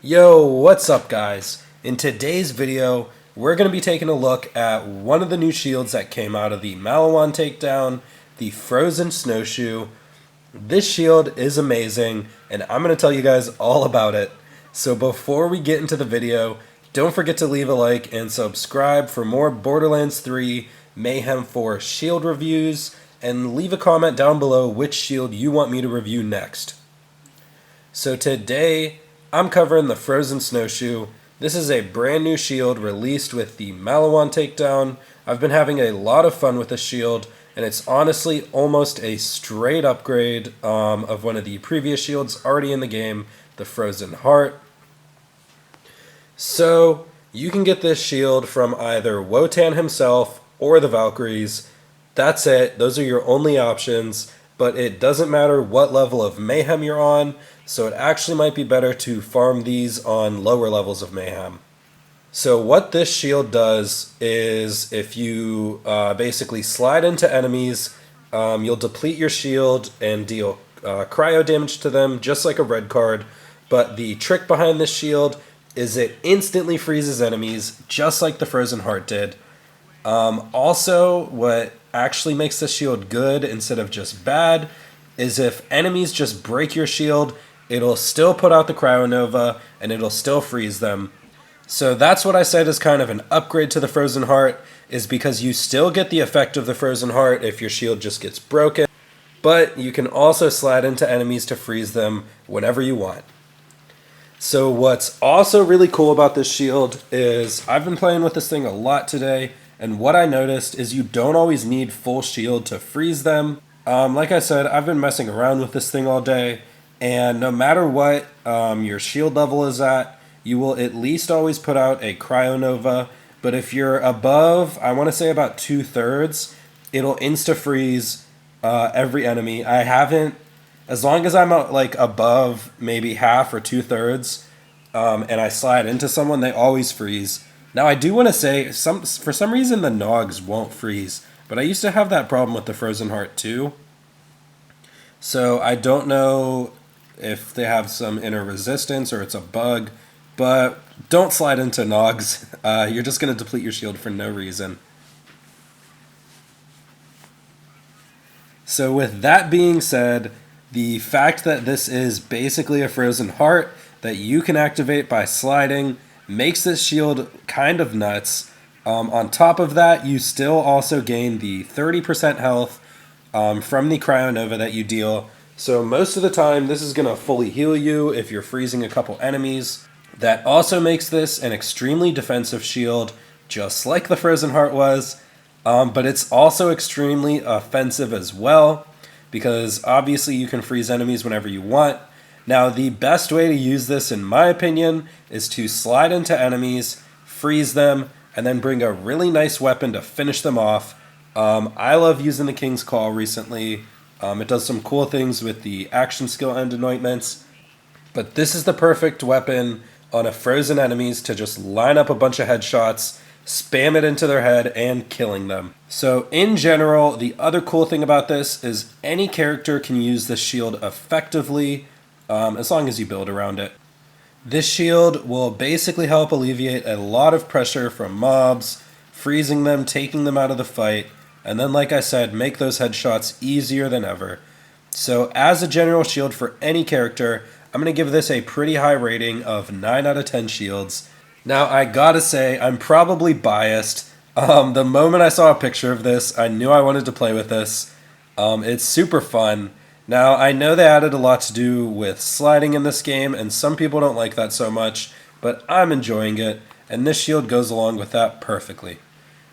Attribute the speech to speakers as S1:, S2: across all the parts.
S1: Yo, what's up guys? In today's video, we're going to be taking a look at one of the new shields that came out of the Malawan takedown, the Frozen Snowshoe. This shield is amazing, and I'm going to tell you guys all about it. So before we get into the video, don't forget to leave a like and subscribe for more Borderlands 3 Mayhem 4 shield reviews, and leave a comment down below which shield you want me to review next. So today, I'm covering the Frozen Snowshoe. This is a brand new shield released with the Malawan takedown. I've been having a lot of fun with this shield, and it's honestly almost a straight upgrade of one of the previous shields already in the game, the Frozen Heart. So, you can get this shield from either Wotan himself or the Valkyries. That's it, those are your only options, but it doesn't matter what level of Mayhem you're on, so it actually might be better to farm these on lower levels of Mayhem. So what this shield does is if you basically slide into enemies, you'll deplete your shield and deal cryo damage to them just like a red card, but the trick behind this shield is it instantly freezes enemies just like the Frozen Heart did. Also, what actually makes this shield good instead of just bad is if enemies just break your shield, it'll still put out the Cryonova and it'll still freeze them. So that's what I said is kind of an upgrade to the Frozen Heart, is because you still get the effect of the Frozen Heart if your shield just gets broken, but you can also slide into enemies to freeze them whenever you want. So what's also really cool about this shield is I've been playing with this thing a lot today, and what I noticed is you don't always need full shield to freeze them. Like I said, I've been messing around with this thing all day, and no matter what your shield level is at, you will at least always put out a Cryonova. But if you're above, I want to say about 2/3, it'll insta-freeze every enemy. I haven't, as long as I'm like above maybe half or 2/3, and I slide into someone, they always freeze. Now I do want to say, for some reason the Nogs won't freeze, but I used to have that problem with the Frozen Heart too. So I don't know if they have some inner resistance or it's a bug, but don't slide into Nogs. You're just going to deplete your shield for no reason. So with that being said, the fact that this is basically a Frozen Heart that you can activate by sliding makes this shield kind of nuts. On top of that, you still also gain the 30% health from the Cryonova that you deal. So most of the time, this is going to fully heal you if you're freezing a couple enemies. That also makes this an extremely defensive shield, just like the Frozen Heart was. But it's also extremely offensive as well, because obviously you can freeze enemies whenever you want. Now, the best way to use this, in my opinion, is to slide into enemies, freeze them, and then bring a really nice weapon to finish them off. I love using the King's Call recently. It does some cool things with the action skill and anointments. But this is the perfect weapon on a frozen enemies to just line up a bunch of headshots, spam it into their head, and killing them. So in general, the other cool thing about this is any character can use this shield effectively, as long as you build around it. This shield will basically help alleviate a lot of pressure from mobs, freezing them, taking them out of the fight, and then, like I said, make those headshots easier than ever. So as a general shield for any character, I'm going to give this a pretty high rating of 9 out of 10 shields. Now, I gotta say, I'm probably biased. The moment I saw a picture of this, I knew I wanted to play with this. It's super fun. Now, I know they added a lot to do with sliding in this game, and some people don't like that so much, but I'm enjoying it, and this shield goes along with that perfectly.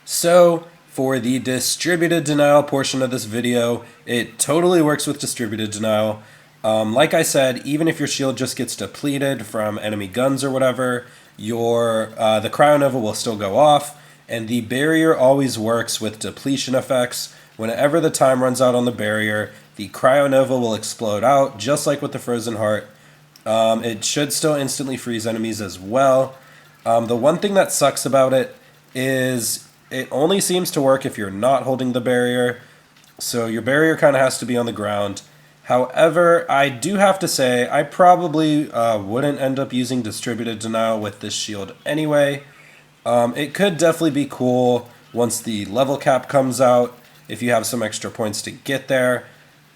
S1: So, for the distributed denial portion of this video, it totally works with distributed denial. Like I said, even if your shield just gets depleted from enemy guns or whatever, the Cryonova will still go off, and the barrier always works with depletion effects. Whenever the time runs out on the barrier, the Cryonova will explode out, just like with the Frozen Heart. It should still instantly freeze enemies as well. The one thing that sucks about it is it only seems to work if you're not holding the barrier, so your barrier kind of has to be on the ground. However, I do have to say I probably wouldn't end up using Distributed Denial with this shield anyway. It could definitely be cool once the level cap comes out, if you have some extra points to get there.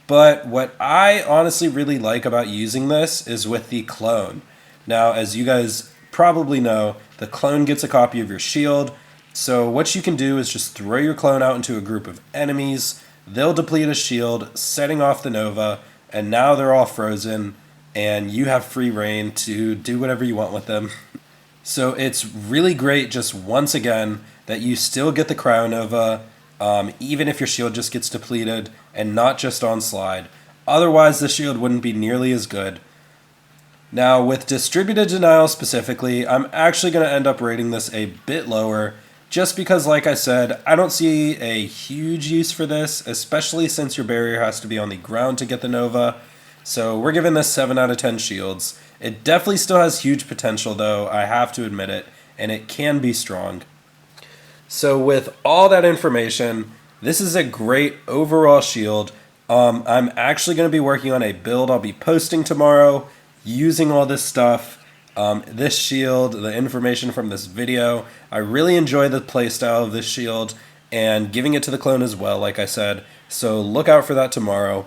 S1: But what I honestly really like about using this is with the clone. Now, as you guys probably know, the clone gets a copy of your shield. So what you can do is just throw your clone out into a group of enemies. They'll deplete a shield, setting off the Nova, and now they're all frozen, and you have free reign to do whatever you want with them. So it's really great just once again that you still get the Cryo Nova, even if your shield just gets depleted and not just on slide. Otherwise, the shield wouldn't be nearly as good. Now, with Distributed Denial specifically, I'm actually going to end up rating this a bit lower, just because, like I said, I don't see a huge use for this, especially since your barrier has to be on the ground to get the Nova. So we're giving this 7 out of 10 shields. It definitely still has huge potential, though, I have to admit it, and it can be strong. So with all that information, this is a great overall shield. I'm actually going to be working on a build I'll be posting tomorrow, using all this stuff. This shield, the information from this video. I really enjoy the playstyle of this shield and giving it to the clone as well, like I said. So look out for that tomorrow.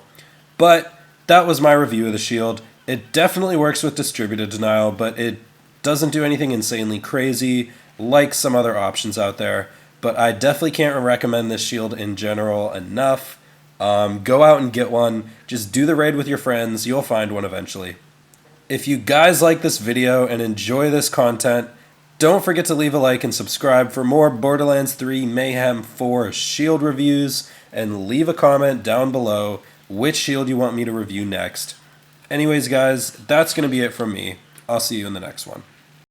S1: But that was my review of the shield. It definitely works with Distributed Denial, but it doesn't do anything insanely crazy like some other options out there. But I definitely can't recommend this shield in general enough. Go out and get one. Just do the raid with your friends. You'll find one eventually. If you guys like this video and enjoy this content, don't forget to leave a like and subscribe for more Borderlands 3 Mayhem 4 shield reviews, and leave a comment down below which shield you want me to review next. Anyways guys, that's going to be it from me. I'll see you in the next one.